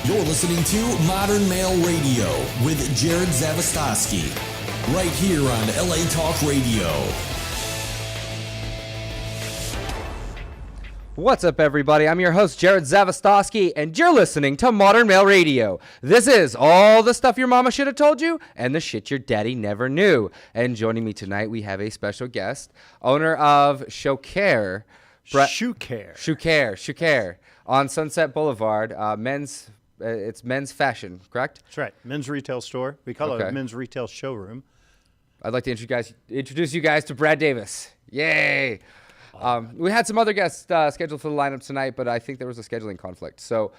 You're listening to Modern Male Radio with Jerod Zavistoski, right here on LA Talk Radio. What's up, everybody? I'm your host, Jerod Zavistoski, and you're listening to Modern Male Radio. This is all the stuff your mama should have told you and the shit your daddy never knew. And joining me tonight, we have a special guest, owner of Choukair. Choukair on Sunset Boulevard, it's men's fashion, correct? That's right. Men's retail store. We call it a men's retail showroom. I'd like to introduce you guys to Brad Davis. Yay! We had some other guests scheduled for the lineup tonight, but I think there was a scheduling conflict. So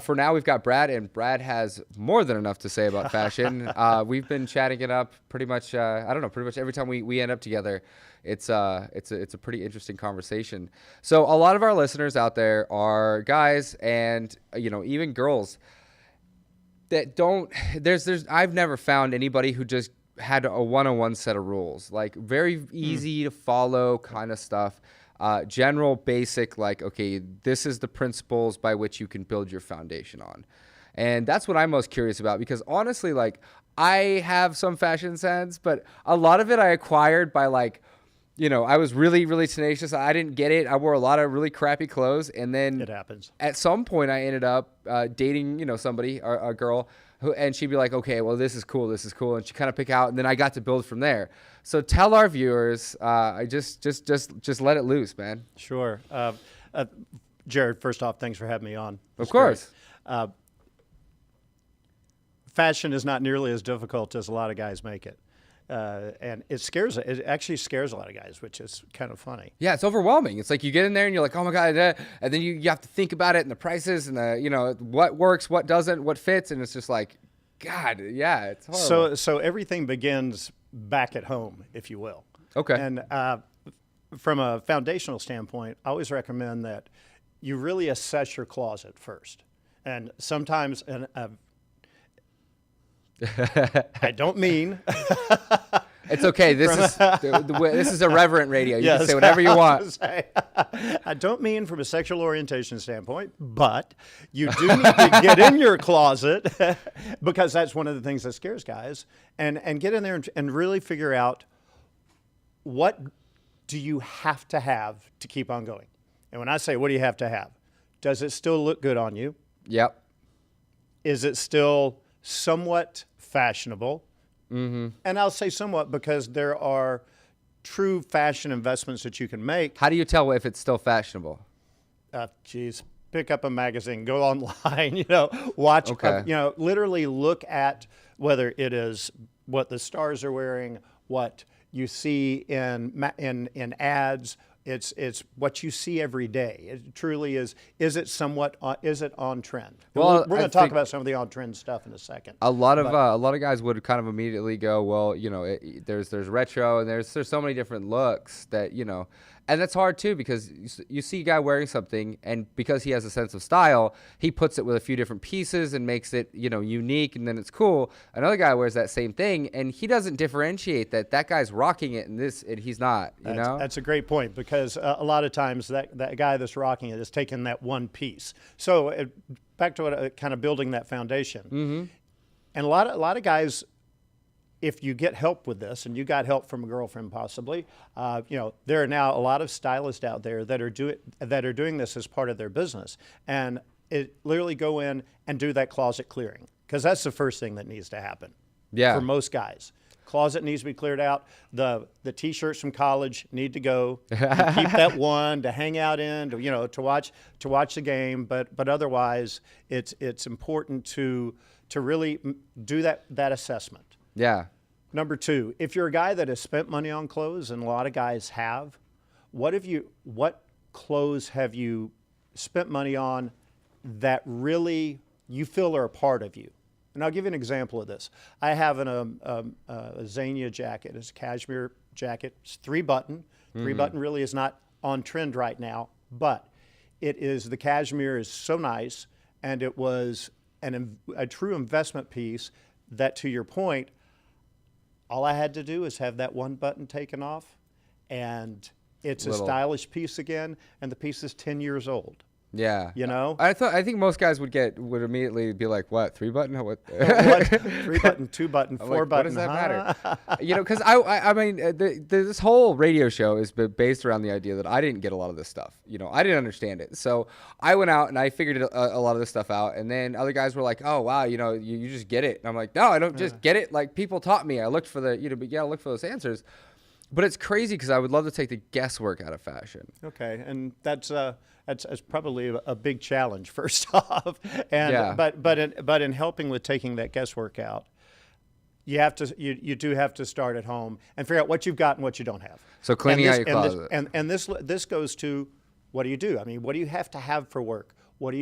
for now, we've got Brad, and Brad has more than enough to say about fashion. We've been chatting it up pretty much, pretty much every time we end up together. It's a pretty interesting conversation. So a lot of our listeners out there are guys and, even girls that don't, I've never found anybody who just had a one-on-one set of rules, like very easy to follow kind of stuff. General basic, like, okay, this is the principles by which you can build your foundation on. And that's what I'm most curious about, because honestly, like, I have some fashion sense, but a lot of it I acquired by, like, I was really, really tenacious. I didn't get it. I wore a lot of really crappy clothes. And then it happens. At some point I ended up dating, somebody, a girl, and she'd be like, okay, well, this is cool. And she kind of pick out, and then I got to build from there. So tell our viewers, just let it loose, man. Sure. Jerod, first off, thanks for having me on. Of course. Fashion is not nearly as difficult as a lot of guys make it. And it actually scares a lot of guys, which is kind of funny. Yeah, it's overwhelming. It's like you get in there and you're like, oh my God, and then you have to think about it and the prices and what works, what doesn't, what fits, and it's just like, God, yeah, it's horrible. So everything begins back at home, if you will. Okay. And from a foundational standpoint, I always recommend that you really assess your closet first. And sometimes, I don't mean. It's okay. This is irreverent radio. You can say whatever you want. I don't mean from a sexual orientation standpoint, but you do need to get in your closet because that's one of the things that scares guys. And get in there and really figure out what do you have to keep on going. And when I say what do you have to have, does it still look good on you? Yep. Is it still somewhat fashionable? Mm-hmm. And I'll say somewhat because there are true fashion investments that you can make. How do you tell if it's still fashionable? Pick up a magazine, go online, watch, okay. Literally look at whether it is what the stars are wearing, what you see in ads. It's what you see every day. It truly is. Is it on trend? Well, we're going to talk about some of the on trend stuff in a second. A lot of guys would kind of immediately go, well, there's retro and there's so many different looks that and that's hard too because you see a guy wearing something and because he has a sense of style, he puts it with a few different pieces and makes it unique and then it's cool. Another guy wears that same thing and he doesn't differentiate that guy's rocking it and he's not. That's a great point because a lot of times that guy that's rocking it is taking that one piece. So back to what kind of building that foundation. Mm-hmm. And a lot of guys, if you get help with this, and you got help from a girlfriend possibly, there are now a lot of stylists out there that are doing this as part of their business, and it literally go in and do that closet clearing because that's the first thing that needs to happen. Yeah. For most guys, closet needs to be cleared out. The t-shirts from college need to go. Keep that one to hang out in, to watch the game, but otherwise, it's important to really do that assessment. Yeah. Number two, if you're a guy that has spent money on clothes, and a lot of guys have, what clothes have you spent money on that really you feel are a part of you? And I'll give you an example of this. I have a Xenia jacket. It's a cashmere jacket. It's 3-button. Mm-hmm. 3-button really is not on trend right now, but the cashmere is so nice, and it was a true investment piece that, to your point, all I had to do is have that one button taken off, and it's a stylish piece again, and the piece is 10 years old. Yeah. You know? I think most guys would immediately be like, what, 3-button? What? What? 3-button, 2-button, I'm 4-button. What does that huh? matter? Because I mean, this whole radio show is based around the idea that I didn't get a lot of this stuff. I didn't understand it. So I went out and I figured a lot of this stuff out. And then other guys were like, oh, wow, you just get it. And I'm like, no, I don't just get it. Like, people taught me. I looked for but you got to look for those answers. But it's crazy because I would love to take the guesswork out of fashion. Okay, and that's probably a big challenge first off. And Yeah. but in helping with taking that guesswork out, you do have to start at home and figure out what you've got and what you don't have. So cleaning out your closet. And this goes to, what do you do? I mean, what do you have to have for work? What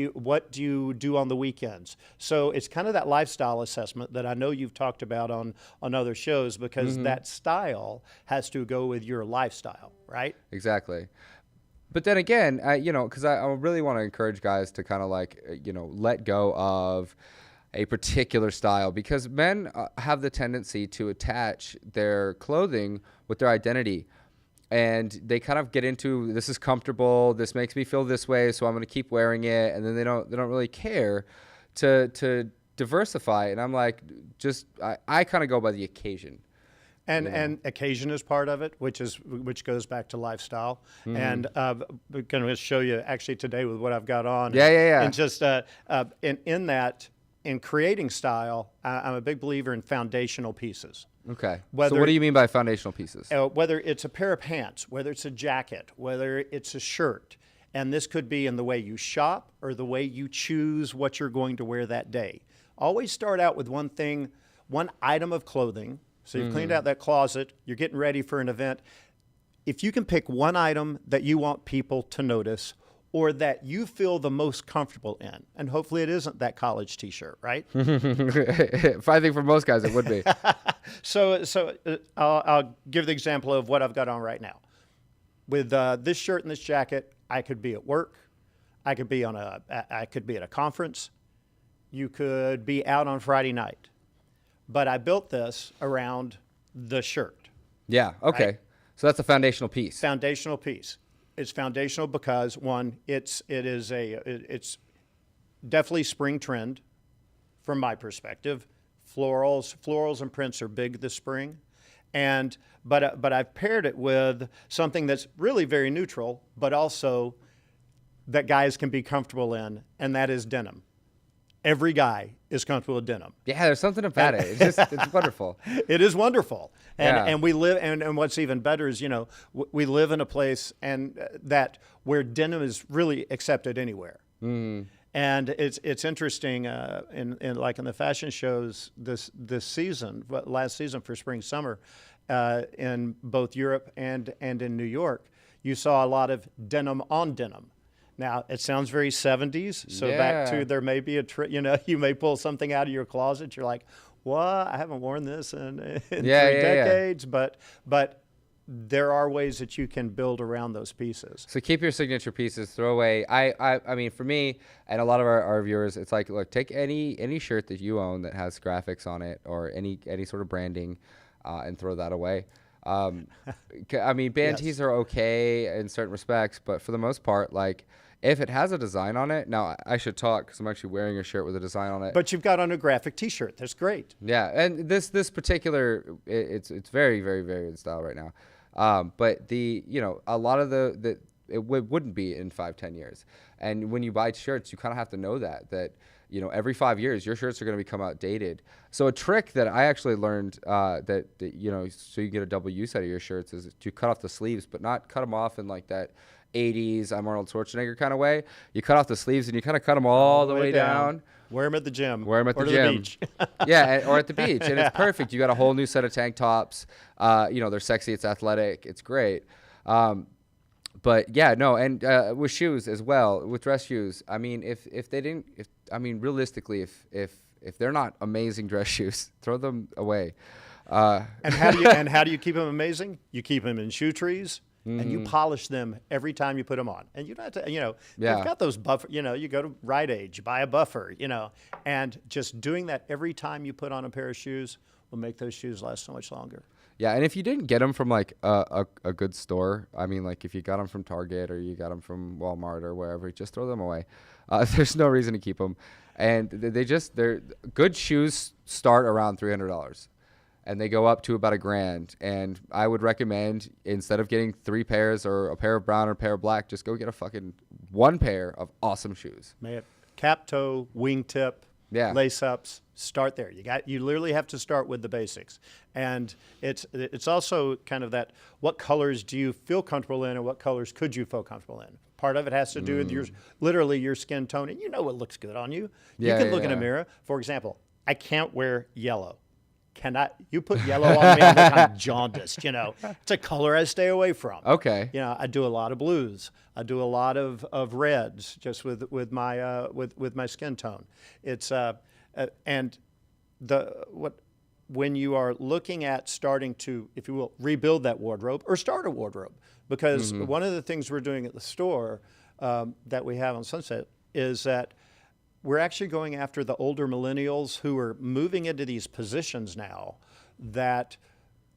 do you do on the weekends? So it's kind of that lifestyle assessment that I know you've talked about on other shows, because that style has to go with your lifestyle, right? Exactly. But then again, because I really want to encourage guys to kind of like, let go of a particular style, because men have the tendency to attach their clothing with their identity. And they kind of get into, this is comfortable, this makes me feel this way, so I'm going to keep wearing it. And then they don't really care to diversify. And I'm like, I kind of go by the occasion. And occasion is part of it, which goes back to lifestyle. And we're going to show you actually today with what I've got on. Yeah. And just in creating style, I'm a big believer in foundational pieces. Okay. So what do you mean by foundational pieces? Whether it's a pair of pants, whether it's a jacket, whether it's a shirt. And this could be in the way you shop or the way you choose what you're going to wear that day. Always start out with one thing, one item of clothing. So you've cleaned out that closet, you're getting ready for an event. If you can pick one item that you want people to notice, or that you feel the most comfortable in, and hopefully it isn't that college T-shirt, right? I think for most guys it would be. So I'll give the example of what I've got on right now. With this shirt and this jacket, I could be at work, I could be at a conference, you could be out on Friday night. But I built this around the shirt. Yeah. Okay. Right? So that's a foundational piece. Foundational piece. It's foundational because, one, it's definitely spring trend from my perspective. Florals and prints are big this spring. But I've paired it with something that's really very neutral, but also that guys can be comfortable in, and that is denim. Every guy is comfortable with denim. Yeah, there's something about it. It's wonderful. It is wonderful. And we live, and what's even better is, we live in a place that where denim is really accepted anywhere. And it's interesting in the fashion shows this season, last season for spring summer, in both Europe and in New York, you saw a lot of denim on denim. Now, it sounds very 70s, so back to there may be you may pull something out of your closet. You're like, what? I haven't worn this in 3 decades. Yeah. But there are ways that you can build around those pieces. So keep your signature pieces, throw away. I mean, for me and a lot of our viewers, it's like, look, take any shirt that you own that has graphics on it or any sort of branding and throw that away. I mean, band tees are okay in certain respects, but for the most part, like, if it has a design on it, now I should talk because I'm actually wearing a shirt with a design on it. But you've got on a graphic T-shirt. That's great. Yeah, and this particular, it's very, very, very in style right now. But a lot of it wouldn't be in 5-10 years. And when you buy shirts, you kind of have to know that every 5 years your shirts are going to become outdated. So a trick that I actually learned that so you get a double use out of your shirts is to cut off the sleeves, but not cut them off in like that 80s I'm Arnold Schwarzenegger kind of way. You cut off the sleeves and you kind of cut them all the way down. Wear them at the gym. Wear them at the beach. Yeah, or at the beach. And it's perfect. You got a whole new set of tank tops. They're sexy. It's athletic. It's great. But yeah, no, and with shoes as well, with dress shoes. I mean, realistically, if they're not amazing dress shoes, throw them away. And how do you keep them amazing? You keep them in shoe trees. And you polish them every time you put them on. And you don't have to, you've got those buffer, you go to Rite Aid, you buy a buffer, and just doing that every time you put on a pair of shoes will make those shoes last so much longer. Yeah, and if you didn't get them from like a good store, I mean, like if you got them from Target or you got them from Walmart or wherever, just throw them away. There's no reason to keep them, and they're good shoes start around $300, and they go up to about $1,000. And I would recommend, instead of getting 3 pairs or a pair of brown or a pair of black, just go get a fucking 1 pair of awesome shoes. May it cap toe, wingtip, lace ups. Start there. You literally have to start with the basics. And it's also kind of that, what colors do you feel comfortable in and what colors could you feel comfortable in? Part of it has to do with your skin tone, and you know what looks good on you. You can look in a mirror. For example, I can't wear yellow. You put yellow on me, I look kind of jaundiced, you know. It's a color I stay away from. Okay. You know, I do a lot of blues. I do a lot of reds just with my skin tone. It's when you are looking at starting to, if you will, rebuild that wardrobe or start a wardrobe, because one of the things we're doing at the store that we have on Sunset is that we're actually going after the older millennials who are moving into these positions now that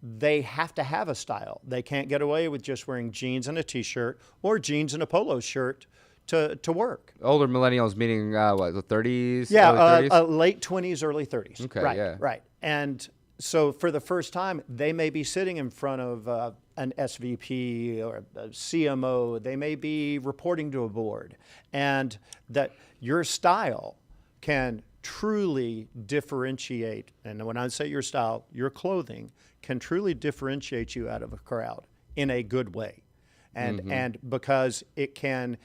they have to have a style. They can't get away with just wearing jeans and a t-shirt or jeans and a polo shirt to work. Older millennials meaning what, the 30s? Yeah, early 30s? Late 20s, early 30s. Okay, right, yeah. Right. And so for the first time, they may be sitting in front of an SVP or a CMO. They may be reporting to a board. And that your style can truly differentiate. And when I say your style, your clothing can truly differentiate you out of a crowd in a good way. And because it can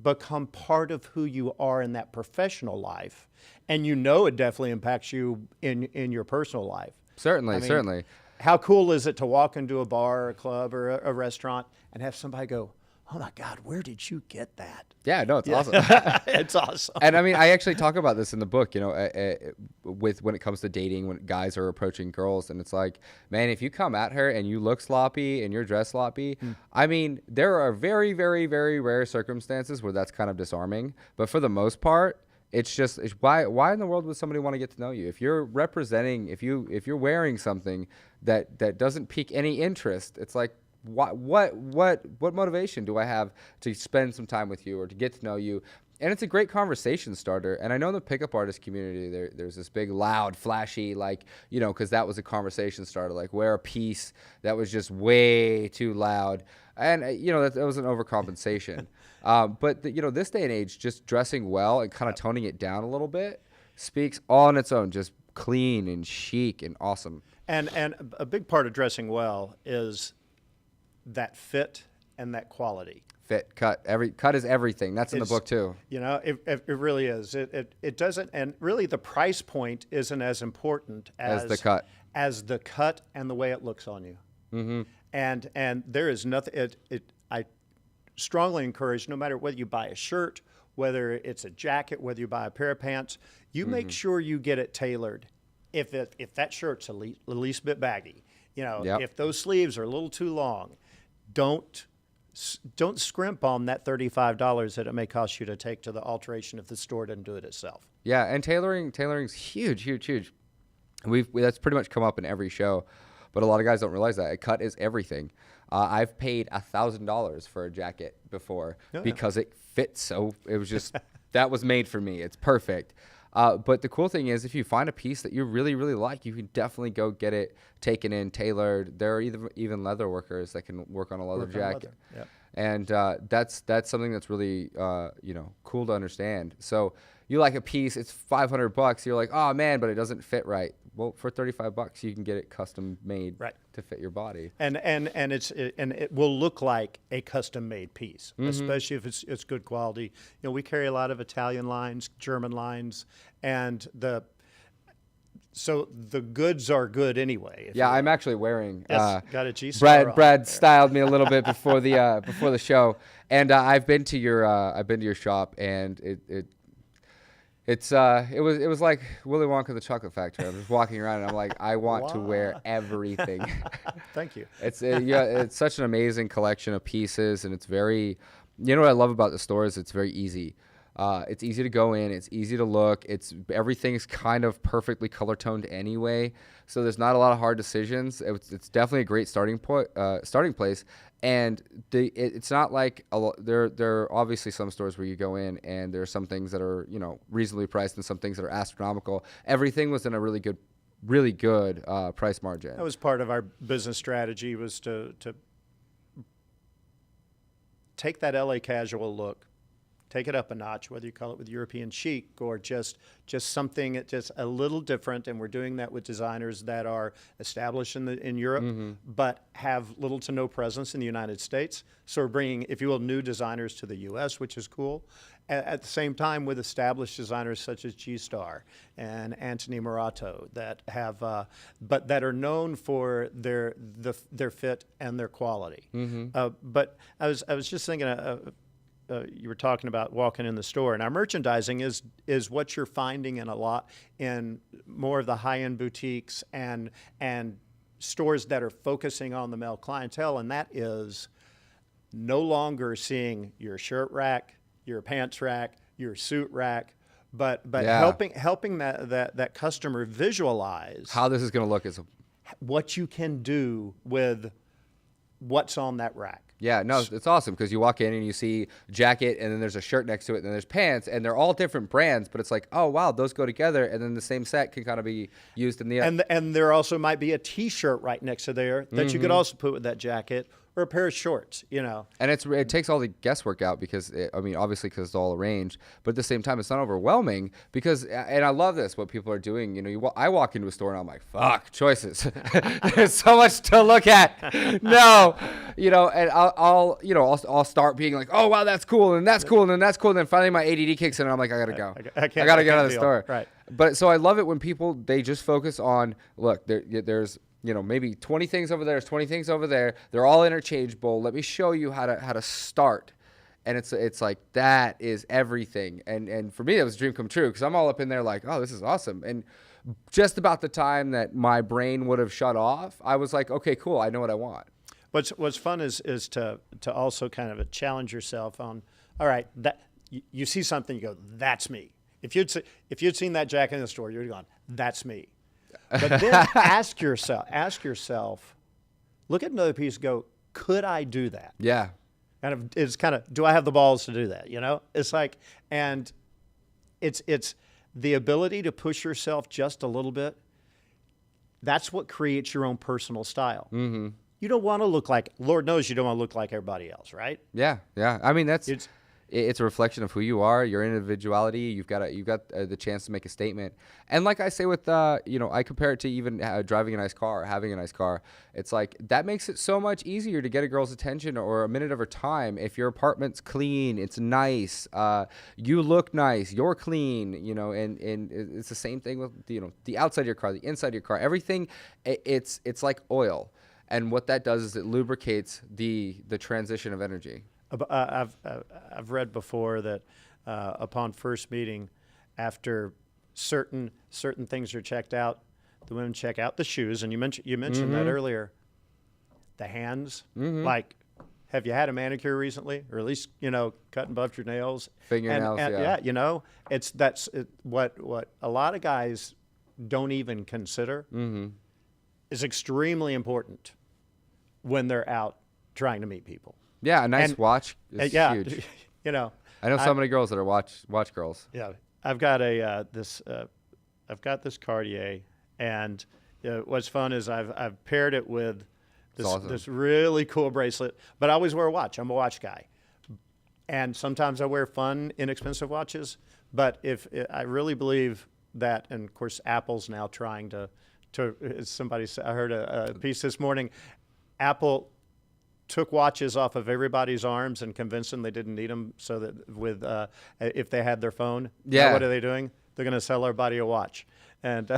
become part of who you are in that professional life, and you know it definitely impacts you in your personal life. Certainly, certainly. How cool is it to walk into a bar or a club or a restaurant and have somebody go, "Oh my God, where did you get that?" Yeah, no, it's awesome. It's awesome. And I mean, I actually talk about this in the book, you know, with when it comes to dating, when guys are approaching girls, and it's like, man, if you come at her and you look sloppy and you're dressed sloppy, I mean, there are very, very, very rare circumstances where that's kind of disarming. But for the most part, it's just why in the world would somebody want to get to know you if you're representing, if you're wearing something that doesn't pique any interest? It's like, what motivation do I have to spend some time with you or to get to know you? And it's a great conversation starter. And I know in the pickup artist community, there's this big, loud, flashy, like, you know, because that was a conversation starter, like wear a piece that was just way too loud. And, you know, that was an overcompensation. But, you know, this day and age, just dressing well and kind of toning it down a little bit speaks on its own, just clean and chic and awesome. And a big part of dressing well is that fit and that quality. Fit, cut is everything. That's in the book too. You know, it really is. It doesn't, and really the price point isn't as important as the cut and the way it looks on you. And there is nothing. I strongly encourage, no matter whether you buy a shirt, whether it's a jacket, whether you buy a pair of pants, you make sure you get it tailored. If that shirt's the least bit baggy, you know, if those sleeves are a little too long, don't scrimp on that $35 that it may cost you to take to the alteration if the store doesn't do it itself. Yeah, and tailoring's huge. That's pretty much come up in every show, but a lot of guys don't realize that a cut is everything. I've paid $1,000 for a jacket before because it fits so. It was just that was made for me. It's perfect. But the cool thing is, if you find a piece that you really, really like, you can definitely go get it taken in, tailored. There are even leather workers that can work on a leather jacket. And that's something that's really cool to understand. So you like a piece, it's $500. You're like, oh man, but it doesn't fit right. Well, for $35, you can get it custom made to fit your body. And it will look like a custom made piece, especially if it's good quality. You know, we carry a lot of Italian lines, German lines, and so the goods are good anyway. Yeah, I'm actually wearing. Got a G-star. Brad styled me a little bit before the show, and I've been to your shop, and it was like Willy Wonka the Chocolate Factory. I was walking around and I'm like, I want to wear everything. Thank you. It's such an amazing collection of pieces, and it's very, you know what I love about the store is it's very easy. It's easy to go in. It's easy to look. Everything's kind of perfectly color toned anyway, so there's not a lot of hard decisions. It's definitely a great starting place. And it's not like there are obviously some stores where you go in and there are some things that are reasonably priced and some things that are astronomical. Everything was in a really good price margin. That was part of our business strategy, was to take that LA casual look, take it up a notch, whether you call it with European chic or just something just a little different. And we're doing that with designers that are established in Europe, but have little to no presence in the United States. So we're bringing, if you will, new designers to the U.S., which is cool. At the same time, with established designers such as G-Star and Anthony Morato that have, but that are known for their fit and their quality. But I was just thinking. You were talking about walking in the store, and our merchandising is what you're finding in more of the high-end boutiques and stores that are focusing on the male clientele, and that is no longer seeing your shirt rack, your pants rack, your suit rack, but helping that customer visualize how this is going to look is what you can do with what's on that rack. Yeah, no, it's awesome because you walk in and you see jacket and then there's a shirt next to it and then there's pants and they're all different brands, but it's like, oh, wow, those go together, and then the same set can kind of be used in the other. And there also might be a T-shirt right next to there that you could also put with that jacket, or a pair of shorts, And it takes all the guesswork out because, obviously because it's all arranged, but at the same time, it's not overwhelming because, and I love this, what people are doing. I walk into a store and I'm like, fuck, choices. There's so much to look at. No, and I'll start being like, oh, wow, that's cool. And that's cool. And then that's cool. And then finally my ADD kicks in and I'm like, I gotta go. I gotta get out of the store. Right. But so I love it when people, they just focus on, look, there's, maybe 20 things over there, there's 20 things over there. They're all interchangeable. Let me show you how to start. And it's like, that is everything. And for me, it was a dream come true because I'm all up in there like, oh, this is awesome. And just about the time that my brain would have shut off, I was like, okay, cool. I know what I want. What's fun is to also kind of challenge yourself on, all right, that you see something, you go, that's me. If you'd seen that jacket in the store, you'd have gone, that's me. But then ask yourself, look at another piece and go, could I do that? Yeah. It's kind of, do I have the balls to do that? It's like, and it's the ability to push yourself just a little bit. That's what creates your own personal style. Mm-hmm. You don't want to look like, Lord knows you don't want to look like everybody else, right? Yeah. I mean, it's a reflection of who you are, your individuality. You've got the chance to make a statement. And like I say with, I compare it to even driving a nice car, or having a nice car. It's like that makes it so much easier to get a girl's attention or a minute of her time. If your apartment's clean, it's nice, you look nice, you're clean, and it's the same thing with, the outside of your car, the inside of your car, everything. It's like oil. And what that does is it lubricates the transition of energy. I've read before that upon first meeting, after certain things are checked out, the women check out the shoes, and you mentioned that earlier. The hands, like, have you had a manicure recently, or at least cut and buffed your nails, fingernails? That's what a lot of guys don't even consider is extremely important when they're out trying to meet people. Yeah, a nice watch is huge. I know so many girls that are watch girls. Yeah, I've got I've got this Cartier, and what's fun is I've paired it with this really cool bracelet. But I always wear a watch. I'm a watch guy, and sometimes I wear fun, inexpensive watches. But I really believe that, and of course Apple's now trying to somebody said, I heard a piece this morning, Apple took watches off of everybody's arms and convinced them they didn't need them, so that if they had their phone, what are they doing? They're going to sell everybody a watch, and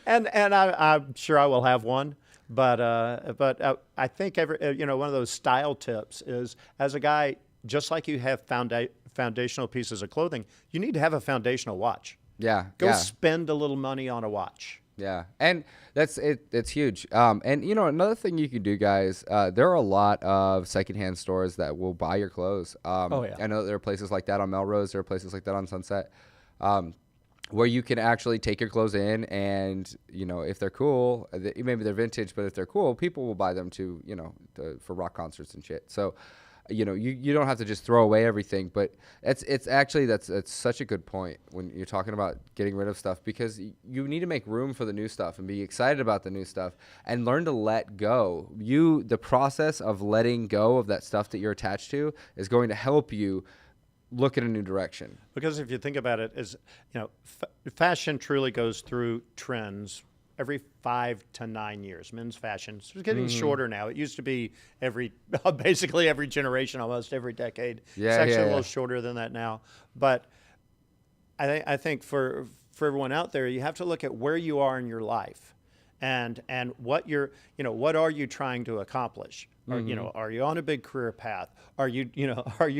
and I'm sure I will have one. But I think one of those style tips is, as a guy, just like you have foundational pieces of clothing, you need to have a foundational watch. Yeah. Go spend a little money on a watch. Yeah, and that's it. It's huge. And you know, another thing you can do, guys. There are a lot of secondhand stores that will buy your clothes. Oh, yeah. I know there are places like that on Melrose. There are places like that on Sunset, where you can actually take your clothes in, and you know, if they're cool, maybe they're vintage, but if they're cool, people will buy them to, you know, for rock concerts and shit. So, you know, you don't have to just throw away everything, but it's actually that's such a good point when you're talking about getting rid of stuff, because you need to make room for the new stuff and be excited about the new stuff and learn to let go. The process of letting go of that stuff that you're attached to is going to help you look in a new direction. Because if you think about it, is, you know, fashion truly goes through trends every 5 to 9 years. Men's fashion is getting shorter now. It used to be basically every generation, almost every decade. Yeah, it's actually yeah, a little yeah. shorter than that now. But I think for everyone out there, you have to look at where you are in your life, and what you're, you know, what are you trying to accomplish? Or, you know, are you on a big career path? Are you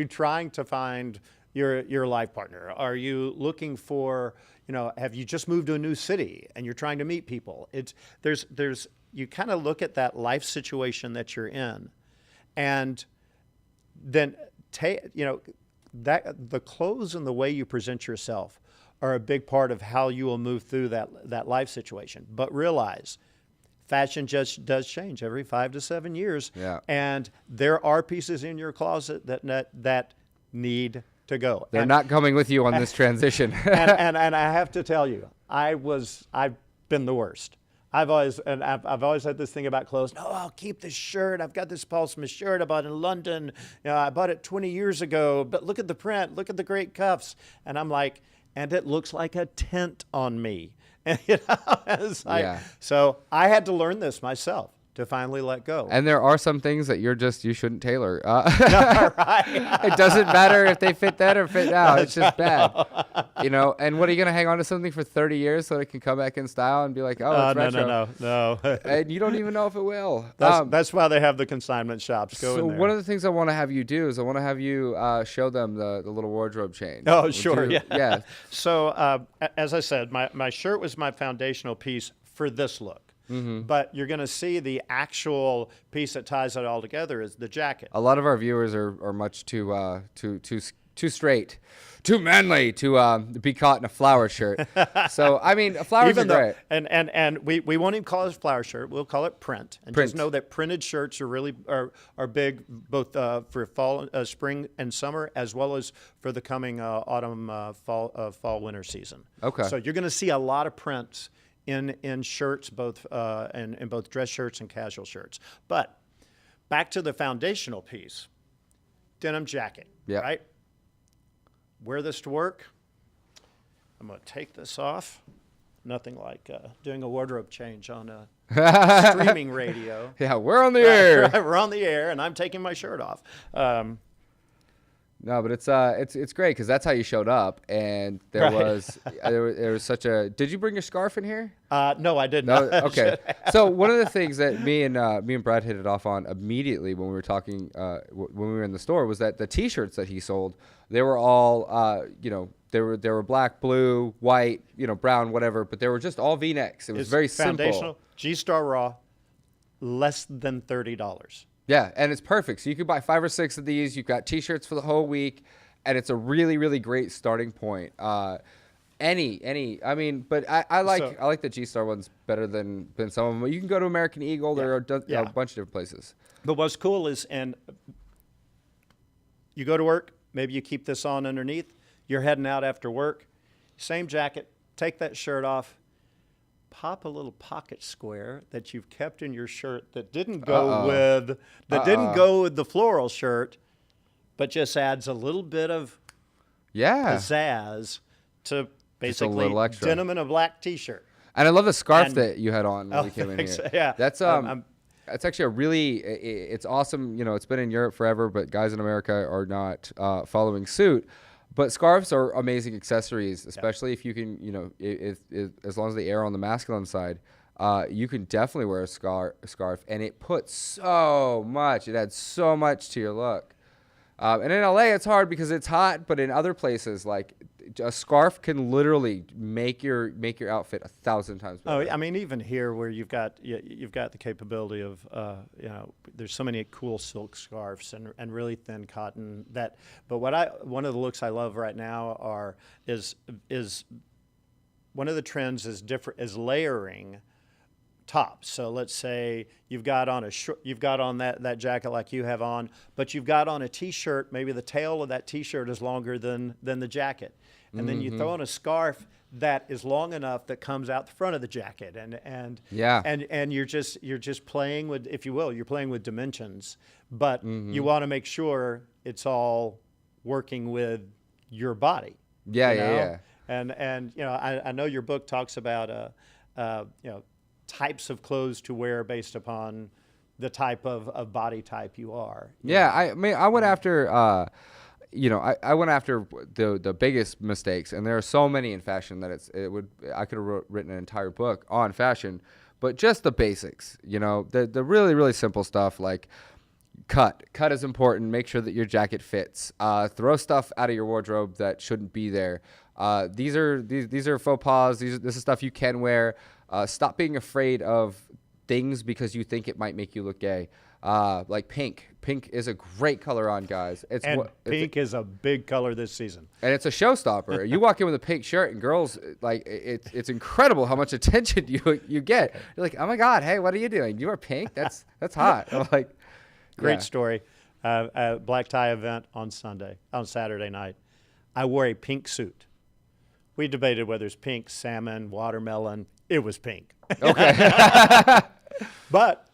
trying to find your life partner? Are you looking for, you know, have you just moved to a new city and you're trying to meet people? There's you kind of look at that life situation that you're in, and then that the clothes and the way you present yourself are a big part of how you will move through that life situation. But realize, fashion just does change every 5 to 7 years. Yeah. And there are pieces in your closet that need to go. They're not coming with you on this transition. and I have to tell you, I've been the worst. I've always had this thing about clothes. No, I'll keep this shirt. I've got this Paul Smith shirt I bought in London. You know, I bought it 20 years ago, but look at the print, look at the great cuffs. And I'm like, and it looks like a tent on me. And, you know, it's like, Yeah. So I had to learn this myself to finally let go. And there are some things that you shouldn't tailor. Right. It doesn't matter if they fit then or fit now. It's just bad. You know, and what are you going to hang on to something for 30 years so that it can come back in style and be like, oh, it's retro? No. And you don't even know if it will. That's why they have the consignment shops. Go So in there. one of the things I want to have you do is I want to have you show them the little wardrobe change. Oh, Would sure. you- Yeah. So as I said, my shirt was my foundational piece for this look. But you're going to see the actual piece that ties it all together is the jacket. A lot of our viewers are much too straight, too manly to be caught in a flower shirt. So I mean, flowers are great. And we won't even call it a flower shirt. We'll call it print. And Print. just know that printed shirts are really are big, both for fall, spring, and summer, as well as for the coming autumn, fall, winter season. Okay. So you're going to see a lot of prints in shirts, both in both dress shirts and casual shirts. But back to the foundational piece, denim jacket. Yeah. Right. Wear this to work. I'm going to take this off. Nothing like doing a wardrobe change on a streaming radio. Yeah, we're on the air. Right, we're on the air, and I'm taking my shirt off. No, but it's great because that's how you showed up, and there was such a. Did you bring your scarf in here? No, I did No, not. okay. So one of the things that me and Brad hit it off on immediately when we were talking when we were in the store was that the T-shirts that he sold, they were all they were black, blue, white, brown, whatever, but they were just all V-necks. It was very foundational. simple. G-Star Raw, less than $30. Yeah, and it's perfect. So you could buy 5 or 6 of these. You've got T-shirts for the whole week, and it's a really, really great starting point. But I like the G-Star ones better than some of them. You can go to American Eagle. There are a bunch of different places. But what's cool is, and you go to work, maybe you keep this on underneath. You're heading out after work, same jacket, take that shirt off, pop a little pocket square that you've kept in your shirt that didn't go with the floral shirt, but just adds a little bit of pizzazz to basically little extra. denim and a black T-shirt. And I love the scarf that you had on when we came in thanks. here. Yeah, That's it's actually a really it's awesome. It's been in Europe forever, but guys in America are not following suit. But scarves are amazing accessories, especially if you can, if as long as they err on the masculine side, you can definitely wear a scarf, and it puts so much. It adds so much to your look. And in LA, it's hard because it's hot, but in other places, like a scarf can literally make your outfit 1,000 times better. Oh, I mean, even here where you've got the capability of, there's so many cool silk scarves and really thin cotton that. But one of the looks I love right now is one of the trends is layering tops. So let's say you've got on that jacket like you have on, but you've got on a t-shirt. Maybe the tail of that t-shirt is longer than the jacket, and then you throw on a scarf that is long enough that comes out the front of the jacket, and you're just playing with, if you will, you're playing with dimensions, but you want to make sure it's all working with your body. Yeah. And I know your book talks about types of clothes to wear based upon the type of body type you are. I mean, I went after, I went after the biggest mistakes, and there are so many in fashion that I could have written an entire book on fashion, but just the basics, the really, really simple stuff like cut is important. Make sure that your jacket fits. Throw stuff out of your wardrobe that shouldn't be there. These are faux pas. This is stuff you can wear. Stop being afraid of things because you think it might make you look gay. Like pink. Pink is a great color on guys. Pink is a big color this season. And it's a showstopper. You walk in with a pink shirt, and girls, like, it's incredible how much attention you get. You're like, oh my God, hey, what are you doing? You are pink? That's hot. I'm like, great story. Black tie event on Saturday night. I wore a pink suit. We debated whether it's pink, salmon, watermelon. It was pink. Okay. But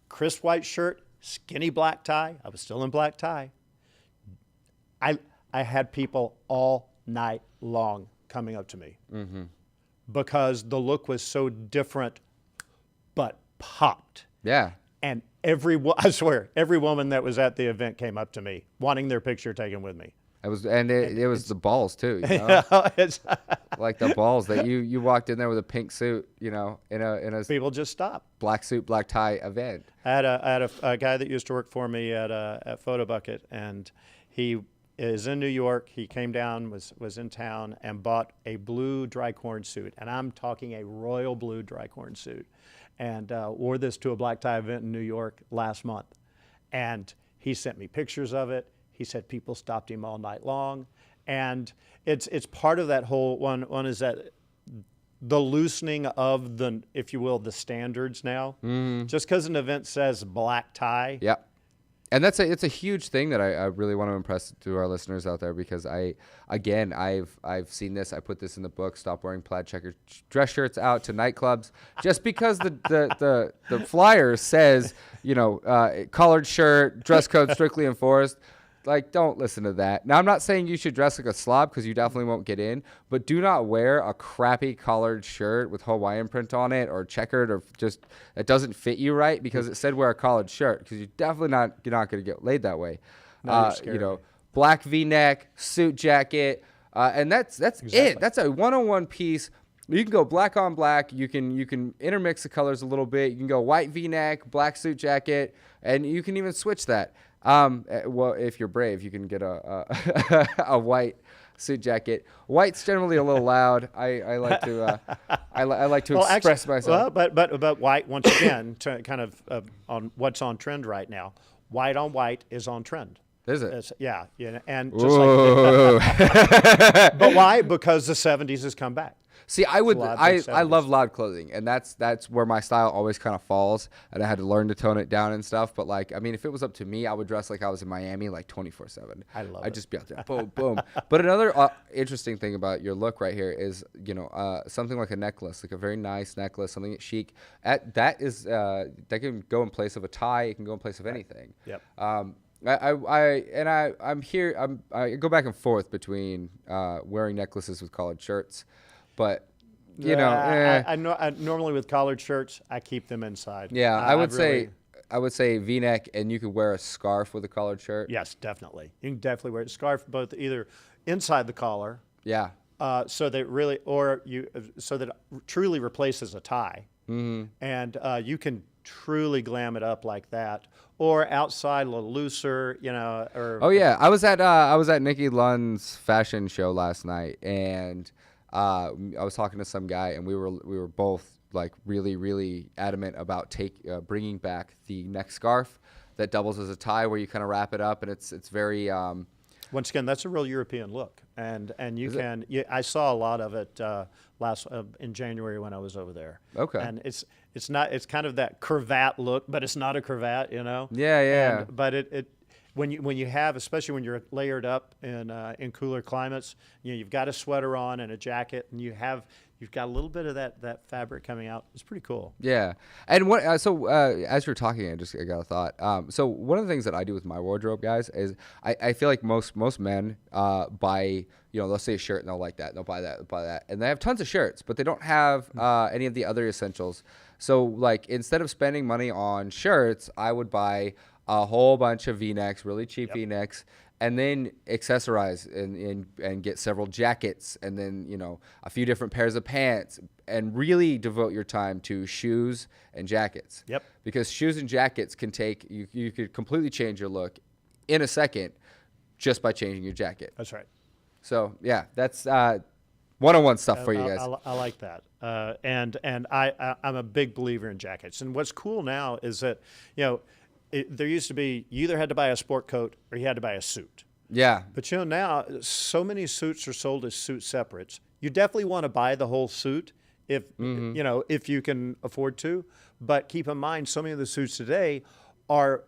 crisp white shirt, skinny black tie. I was still in black tie. I had people all night long coming up to me because the look was so different, but popped. Yeah. And I swear, every woman that was at the event came up to me wanting their picture taken with me. It was the balls too, like the balls that you walked in there with a pink suit, in a people just stop. Black suit, black tie event. I had a guy that used to work for me at Photo Bucket, and he is in New York. He came down, was in town, and bought a blue dry corn suit, and I'm talking a royal blue dry corn suit, and wore this to a black tie event in New York last month, and he sent me pictures of it. He said people stopped him all night long, and it's part of that whole one. One is that the loosening of the, if you will, the standards now. Just because an event says black tie. Yeah, and it's a huge thing that I really want to impress to our listeners out there, because I've seen this. I put this in the book. Stop wearing plaid checkered dress shirts out to nightclubs just because the flyer says collared shirt, dress code strictly enforced. Like, don't listen to that. Now, I'm not saying you should dress like a slob, because you definitely won't get in, but do not wear a crappy collared shirt with Hawaiian print on it, or checkered, or just it doesn't fit you right because it said wear a collared shirt, because you're definitely not going to get laid that way. Black V-neck, suit jacket, and that's exactly it. That's a one-on-one piece. You can go black on black. You can intermix the colors a little bit. You can go white V-neck, black suit jacket, and you can even switch that. Well, if you're brave, you can get a white suit jacket. White's generally a little loud. I like to express myself. Well, but white, once again, to kind of on what's on trend right now. White on white is on trend. Is it? Yeah, and just like. But why? Because the '70s has come back. See, I love loud clothing, and that's where my style always kind of falls, and I had to learn to tone it down and stuff. But like, I mean, if it was up to me, I would dress like I was in Miami, like 24/7. I'd just be out there, boom, boom. But another interesting thing about your look right here is, something like a necklace, like a very nice necklace, something that's chic. That can go in place of a tie. It can go in place of anything. Yep. I'm here. I go back and forth between wearing necklaces with collared shirts. But, I normally with collared shirts, I keep them inside. Yeah, I would say V-neck, and you could wear a scarf with a collared shirt. Yes, definitely. You can definitely wear a scarf, both either inside the collar. Yeah. So that really, so that it truly replaces a tie. Mm-hmm. And you can truly glam it up like that, or outside a little looser, or Oh yeah, I was at Nikki Lund's fashion show last night, and I was talking to some guy, and we were both like really adamant about bringing back the neck scarf that doubles as a tie, where you kind of wrap it up, and it's very. Once again, that's a real European look, and I saw a lot of it in January when I was over there. Okay. And it's kind of that cravat look, but it's not a cravat, Yeah. But when you have, especially when you're layered up in cooler climates, you've got a sweater on and a jacket, and you've got a little bit of that fabric coming out. It's pretty cool. Yeah. And what as you're talking, I got a thought. So one of the things that I do with my wardrobe, guys, is I feel like most men buy, they'll see a shirt and they'll like that, and they'll buy that, and they have tons of shirts, but they don't have any of the other essentials. So like, instead of spending money on shirts, I would buy a whole bunch of V-necks, really cheap V-necks, and then accessorize and get several jackets, and then a few different pairs of pants, and really devote your time to shoes and jackets. Yep. Because shoes and jackets can you could completely change your look in a second just by changing your jacket. That's right. So yeah, that's one-on-one stuff for you guys. I like that, and I'm a big believer in jackets. And what's cool now is that there used to be, you either had to buy a sport coat or you had to buy a suit. Yeah. But now so many suits are sold as suit separates. You definitely want to buy the whole suit if if you can afford to. But keep in mind, so many of the suits today are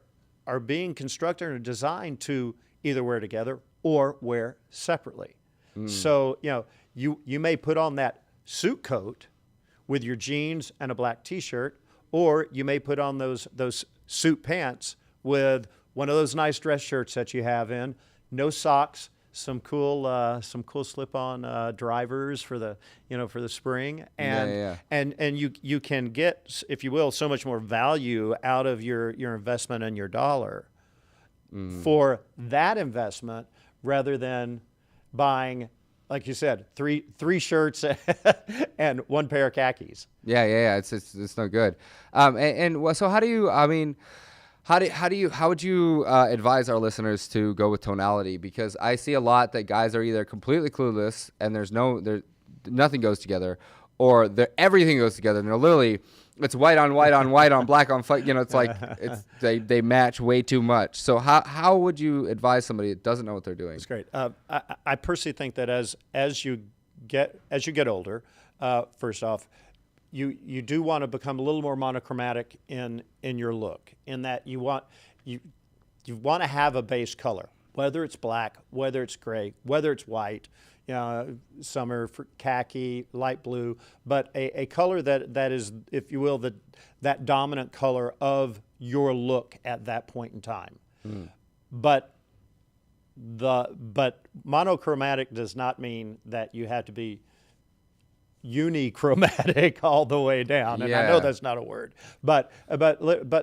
being constructed or designed to either wear together or wear separately. So you may put on that suit coat with your jeans and a black T-shirt, or you may put on those suit pants with one of those nice dress shirts that you have in, no socks, some cool slip-on drivers for the spring, and you can get, if you will, so much more value out of your investment and your dollar for that investment, rather than buying, like you said, three shirts and one pair of khakis. Yeah. It's no good. So how do you? I mean, how would you advise our listeners to go with tonality? Because I see a lot that guys are either completely clueless and nothing goes together, or everything goes together, and they're literally, it's white on white on white on black on white. It's like they match way too much. So how would you advise somebody that doesn't know what they're doing? That's great. I personally think that as you get older, first off, you do want to become a little more monochromatic in your look, in that you want to have a base color, whether it's black, whether it's gray, whether it's white. Some are for khaki, light blue, but a color that is, if you will, that dominant color of your look at that point in time. But monochromatic does not mean that you have to be unichromatic all the way down. And I know that's not a word, but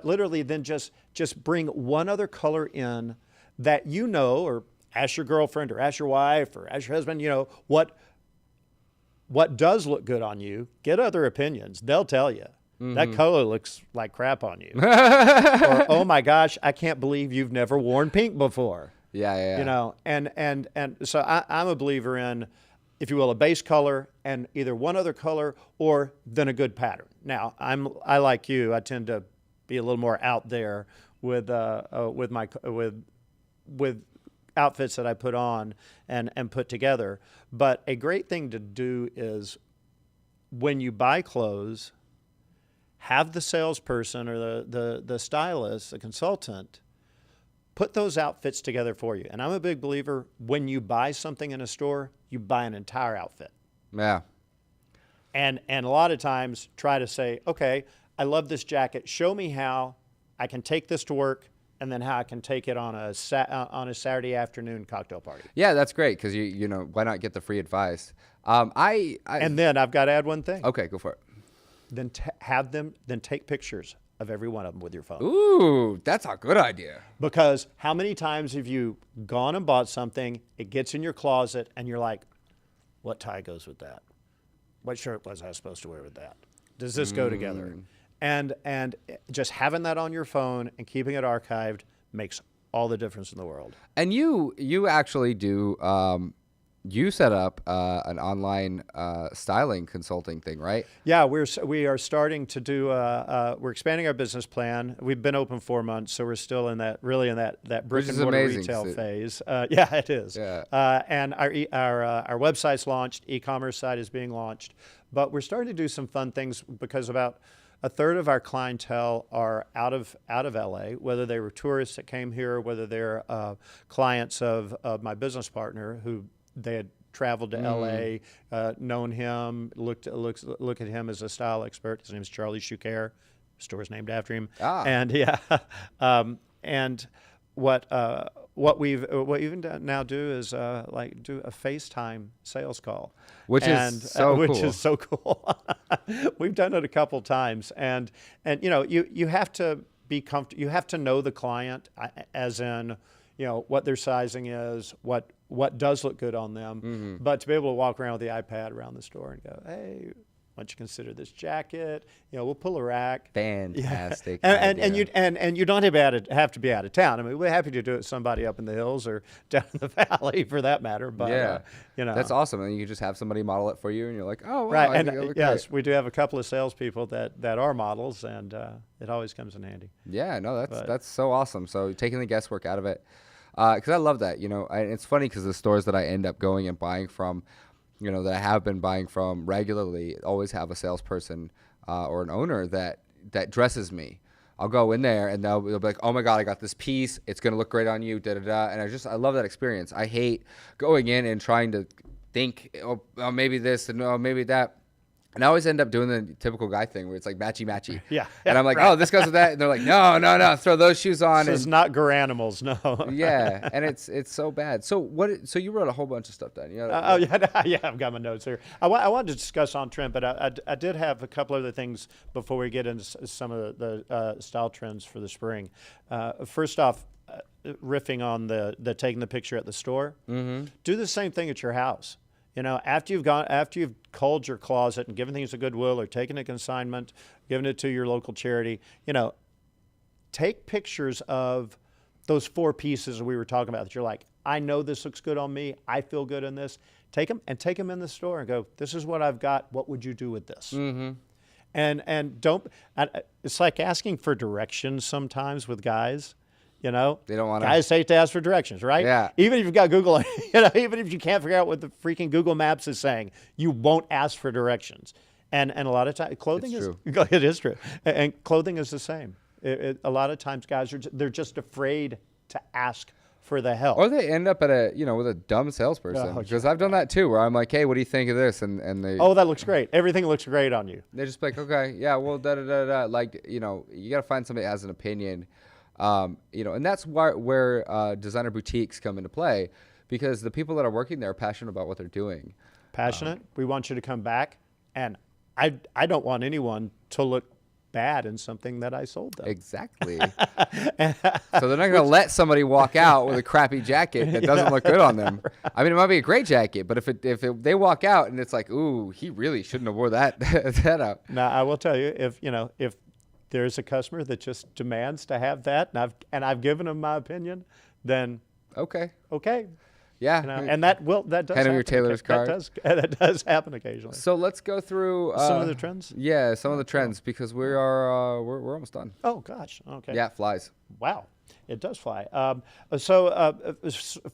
literally then just bring one other color in that or ask your girlfriend or ask your wife or ask your husband, what does look good on you. Get other opinions. They'll tell you. That color looks like crap on you. Or, oh my gosh, I can't believe you've never worn pink before. Yeah. And so I'm a believer in, if you will, a base color and either one other color or then a good pattern. Now, I like you. I tend to be a little more out there with outfits that I put on and put together. But a great thing to do is, when you buy clothes, have the salesperson or the stylist, the consultant, put those outfits together for you. And I'm a big believer, when you buy something in a store, you buy an entire outfit. Yeah. And a lot of times try to say, okay, I love this jacket. Show me how I can take this to work, and then how I can take it on a Saturday afternoon cocktail party. Yeah, that's great, because why not get the free advice? And then I've got to add one thing. Okay, go for it. Then take pictures of every one of them with your phone. Ooh, that's a good idea. Because how many times have you gone and bought something, it gets in your closet, and you're like, what tie goes with that? What shirt was I supposed to wear with that? Does this go together? And just having that on your phone and keeping it archived makes all the difference in the world. And you actually do. You set up an online styling consulting thing, right? Yeah, we are starting to do. We're expanding our business plan. We've been open 4 months, so we're still in that brick and mortar retail phase. Yeah, it is. Yeah. And our website's launched. E-commerce site is being launched, but we're starting to do some fun things because about a third of our clientele are out of LA, whether they were tourists that came here, whether they're clients of my business partner who they had traveled to LA, known him, look at him as a style expert. His name is Charlie Choukair. Store's named after him. And yeah, and what we even now do is like do a FaceTime sales call, which is so cool. We've done it a couple times, and you have to be comfortable. You have to know the client, as in what their sizing is, what does look good on them, but to be able to walk around with the iPad around the store and go, hey, why don't you consider this jacket? We'll pull a rack. Fantastic. Yeah. And you don't have to be out of town. I mean, we're happy to do it with somebody up in the hills or down in the valley for that matter. But that's awesome. And you can just have somebody model it for you, and you're like, oh, wow, right. And yes, we do have a couple of salespeople that are models, and it always comes in handy. Yeah, no, that's so awesome. So taking the guesswork out of it. Because I love that, it's funny because the stores that I end up going and buying from, that I have been buying from regularly, always have a salesperson or an owner that dresses me. I'll go in there and they'll be like, oh my God, I got this piece. It's going to look great on you, da-da-da. And I love that experience. I hate going in and trying to think, oh maybe this and oh, maybe that. And I always end up doing the typical guy thing where it's like matchy. Yeah. And I'm like, oh, this goes with that. And they're like, no, throw those shoes on. So it's not Garanimals, no. Yeah. And it's so bad. So so you wrote a whole bunch of stuff down. Yeah, I've got my notes here. I wanted to discuss on trend, but I did have a couple other things before we get into some of the style trends for the spring. First off, riffing on the taking the picture at the store, do the same thing at your house. After you've culled your closet and given things a Goodwill or taken a consignment, given it to your local charity, take pictures of those 4 pieces we were talking about that you're like, I know this looks good on me. I feel good in this. Take them in the store and go, this is what I've got. What would you do with this? And don't. It's like asking for directions sometimes with guys. They don't want to. Guys hate to ask for directions, right? Yeah. Even if you've got Google, even if you can't figure out what the freaking Google Maps is saying, you won't ask for directions. And a lot of times, clothing is. It is true. And clothing is the same. A lot of times, guys they're just afraid to ask for the help. Or they end up at with a dumb salesperson. Because I've done that too, where I'm like, hey, what do you think of this? And they. Oh, that looks great. Everything looks great on you. They're just like, okay, yeah, well, da-da-da-da. Like, you got to find somebody that has an opinion. And that's where designer boutiques come into play, because the people that are working there are passionate about what they're doing. Passionate. We want you to come back, and I don't want anyone to look bad in something that I sold them. Exactly. So they're not going to let somebody walk out with a crappy jacket that doesn't look good on them. Right. I mean, it might be a great jacket, but if they walk out and it's like, ooh, he really shouldn't have wore that up. Now, I will tell you, if there's a customer that just demands to have that, and I've given them my opinion, then okay. Yeah, and that does happen. Your Taylor's card. That does happen occasionally. So let's go through some of the trends. Yeah, some of the trends, because we're almost done. Oh gosh, okay. Yeah, it flies. Wow, it does fly. So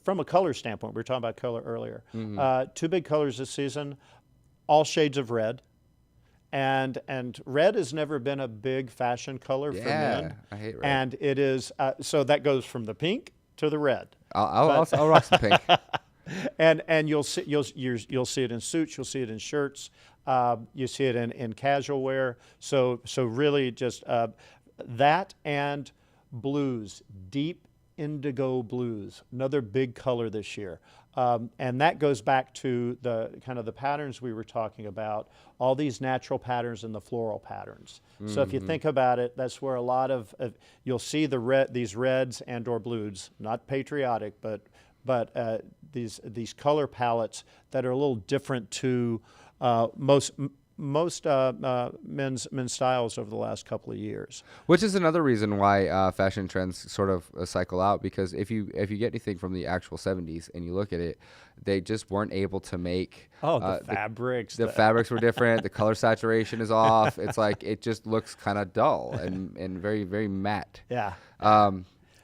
from a color standpoint, we were talking about color earlier. 2 big colors this season, all shades of red. And red has never been a big fashion color for men. I hate red. And it is so that goes from the pink to the red. I'll rock some pink. and you'll see it in suits, you'll see it in shirts, you see it in casual wear. So really just that, and blues, deep indigo blues, another big color this year. And that goes back to the kind of the patterns we were talking about, all these natural patterns and the floral patterns. So if you think about it, that's where a lot of you'll see these reds and or blues, not patriotic, but these color palettes that are a little different to most most men's styles over the last couple of years. Which is another reason why fashion trends sort of cycle out, because if you get anything from the actual 70s and you look at it, they just weren't able to make the fabrics. The fabrics were different. The color saturation is off. It's like it just looks kind of dull and very, very matte. Yeah.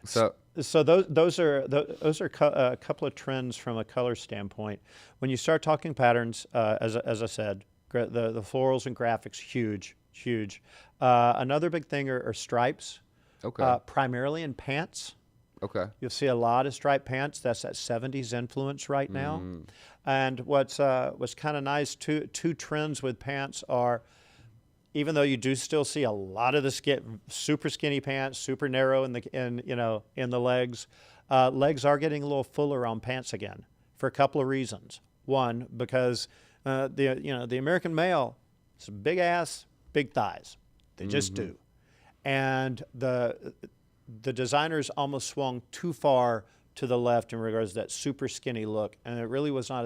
So those are a couple of trends from a color standpoint. When you start talking patterns, as I said, the florals and graphics, huge. Another big thing are stripes. Okay. Primarily in pants. Okay. You'll see a lot of striped pants. That's that 70s influence right now. And what's kind of nice, two trends with pants are, even though you do still see a lot of the super skinny pants, super narrow in the legs, legs are getting a little fuller on pants again for a couple of reasons. One, because the American male is a big ass, big thighs. They just do. And the designers almost swung too far to the left in regards to that super skinny look, and it really was not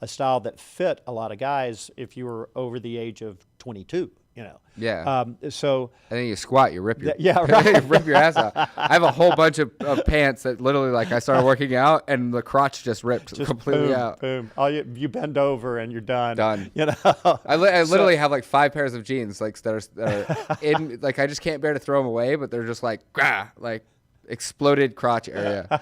a style that fit a lot of guys if you were over the age of 22. Yeah. So and then you squat, you rip your right. you rip your ass out. I have a whole bunch of pants that literally, like, I started working out and the crotch just ripped completely boom, out. Boom. You bend over and you're done. Done. I literally have like 5 pairs of jeans that are in, like, I just can't bear to throw them away, but they're just like exploded crotch area.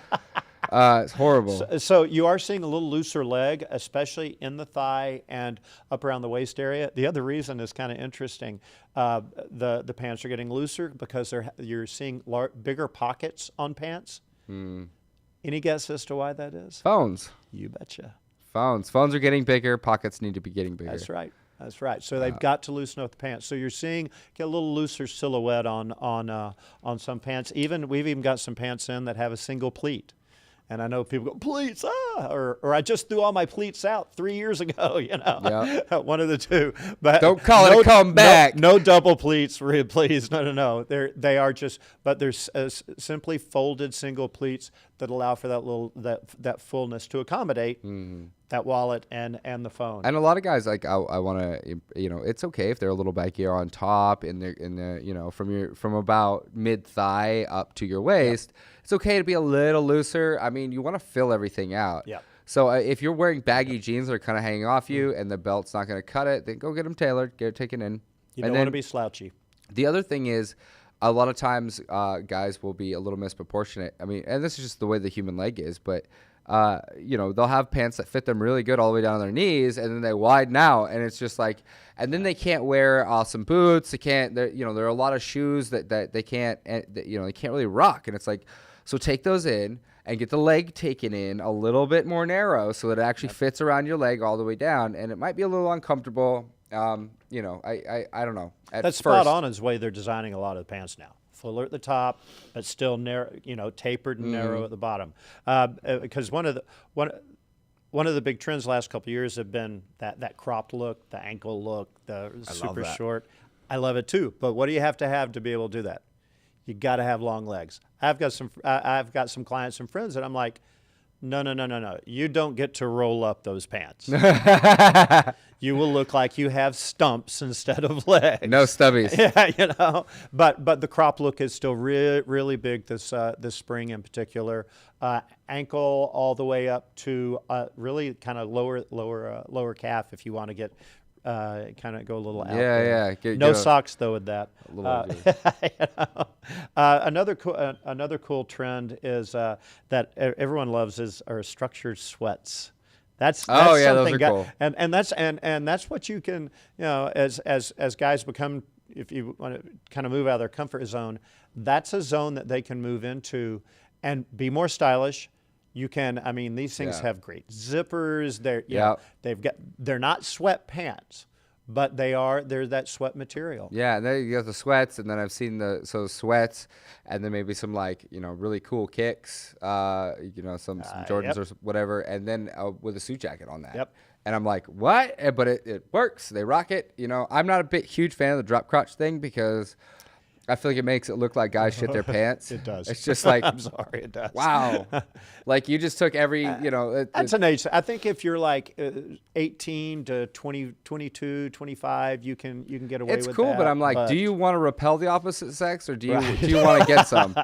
It's horrible. So you are seeing a little looser leg, especially in the thigh and up around the waist area. The other reason is kind of interesting. The pants are getting looser because you're seeing bigger pockets on pants. Any guess as to why that is? Phones. You betcha. Phones are getting bigger. Pockets need to be getting bigger. That's right. So they've got to loosen up the pants. So you're seeing get a little looser silhouette on some pants. We've even got some pants in that have a single pleat. And I know people go, pleats, or I just threw all my pleats out 3 years ago, Yep. One of the two. But don't call it a comeback. No double pleats, please. No. They are just, but there's simply folded single pleats that allow for that fullness to accommodate that wallet and the phone. And a lot of guys, like, I want to, it's okay if they're a little baggier on top in the from about mid thigh up to your waist. Yep. It's okay to be a little looser. I mean, you want to fill everything out. Yeah. So if you're wearing baggy jeans that are kind of hanging off you and the belt's not going to cut it, then go get them tailored, get it taken in. You don't want to be slouchy. The other thing is, a lot of times guys will be a little misproportionate. I mean, and this is just the way the human leg is, but they'll have pants that fit them really good all the way down to their knees, and then they widen out, and it's just like, and then they can't wear awesome boots. They can't. There are a lot of shoes that they can't. They can't really rock, and it's like, so take those in and get the leg taken in a little bit more narrow so that it actually fits around your leg all the way down, and it might be a little uncomfortable. I don't know. That's spot on is the way they're designing a lot of the pants now. Fuller at the top, but still narrow, tapered and narrow at the bottom. Because one of the big trends the last couple of years have been that cropped look, the ankle look, the super short. I love it too. But what do you have to be able to do that? You got to have long legs. I've got some clients and friends that I'm like, no. You don't get to roll up those pants. You will look like you have stumps instead of legs. No stubbies. Yeah, But the crop look is still really big this spring in particular. Ankle all the way up to really kind of lower calf if you want to get kind of go a little out there. Yeah. No socks though with that. Another cool trend is that everyone loves are structured sweats. That's those something are cool. And that's what you can, as guys become, if you want to kind of move out of their comfort zone, that's a zone that they can move into and be more stylish. You can, these things have great zippers. They're not sweatpants, but they're that sweat material. Yeah, and then you got the sweats, and then I've seen sweats, and then maybe some really cool kicks, some Jordans or whatever, and then with a suit jacket on that. Yep. And I'm like, what? But it works. They rock it. I'm not huge fan of the drop crotch thing because I feel like it makes it look like guys shit their pants. It does. It's just like, I'm sorry, it does. wow. Like you just took every, That's an age. I think if you're like 18 to 20, 22, 25, you can get away with it's that. cool, but I'm like, do you want to repel the opposite sex or do you want to get some?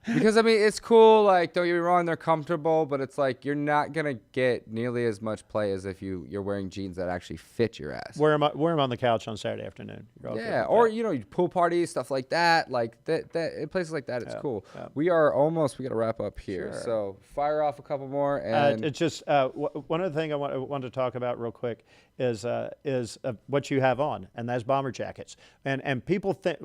Because I mean, it's cool. Like, don't get me wrong, they're comfortable, but it's like you're not gonna get nearly as much play as if you're wearing jeans that actually fit your ass. Wear them on the couch on Saturday afternoon. You're all good Yeah, with or that. pool parties, stuff like that. Like that in places like that, it's cool. yeah. We got to wrap up here. Sure. So fire off a couple more. And It's just one other thing I want to talk about real quick is what you have on, and that's bomber jackets. And people think,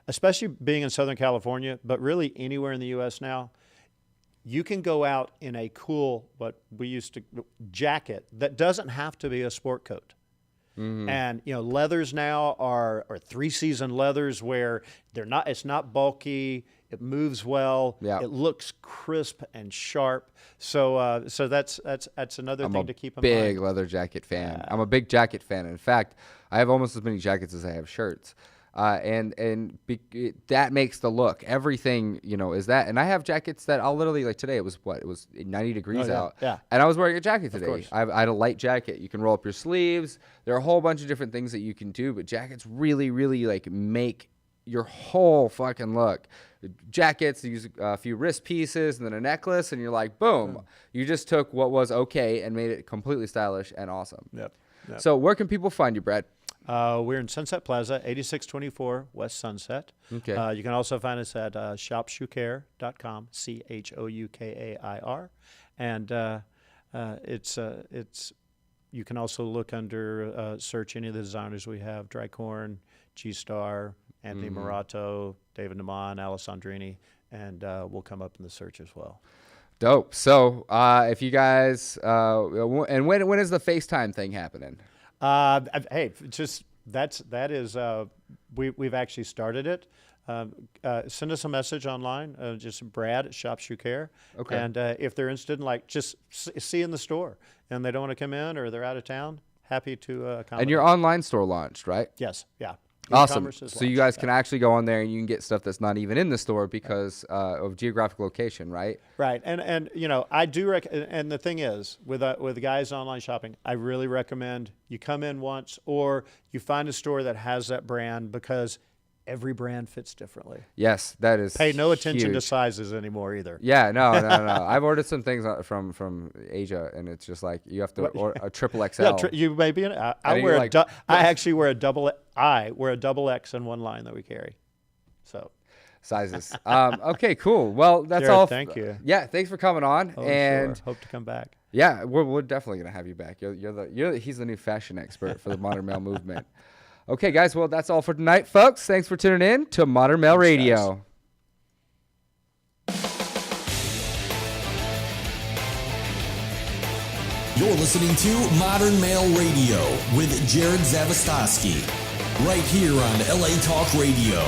especially being in Southern California, but really anywhere in the U.S. now, you can go out in a cool, what we used to, jacket that doesn't have to be a sport coat. Mm-hmm. And leathers now are 3-season leathers where it's not bulky, it moves well, it looks crisp and sharp. So that's another thing to keep in mind. I'm a big leather jacket fan. I'm a big jacket fan. In fact, I have almost as many jackets as I have shirts. That makes the look. Everything, is that. And I have jackets that I'll literally, like today, it was 90 degrees out. Yeah. And I was wearing a jacket today. course. I had a light jacket. You can roll up your sleeves. There are a whole bunch of different things that you can do, but jackets really, really like make your whole fucking look. Jackets, you use a few wrist pieces and then a necklace, and you're like, boom. You just took what was okay and made it completely stylish and awesome. Yep. So where can people find you, Brad? We're in Sunset Plaza, 8624 West Sunset. Okay. You can also find us at shopchoukair.com, Choukair. And you can also look under search any of the designers we have: Drycorn, G-Star, Anthony Morato, David Naman, Alessandrini, and we'll come up in the search as well. Dope. So if you guys, and when is the FaceTime thing happening? Hey, we've actually started it. Send us a message online, just Brad at Shop Choukair. Okay. And if they're interested in just see in the store and they don't want to come in or they're out of town, happy to accommodate. And your online store launched, right? Yes. Yeah. Awesome. E-commerce is So you launched, guys can actually go on there and you can get stuff that's not even in the store because of geographic location, right? Right. And I do and the thing is with guys online shopping, I really recommend you come in once or you find a store that has that brand because every brand fits differently. Yes, that is Pay no attention to huge. sizes anymore either. Yeah, no. I've ordered some things from Asia, and it's just like you have to order a triple XL. Yeah, you may be in it. I actually wear a double X in one line that we carry. So sizes. Okay, cool. Well, that's Jerod, all. thank you. Yeah, thanks for coming on. And sure. Hope to come back. yeah, we're definitely gonna have you back. He's the new fashion expert for the modern male movement. Okay, guys. Well, that's all for tonight, folks. Thanks for tuning in to Modern Male Radio. You're listening to Modern Male Radio with Jerod Zavistoski, right here on LA Talk Radio.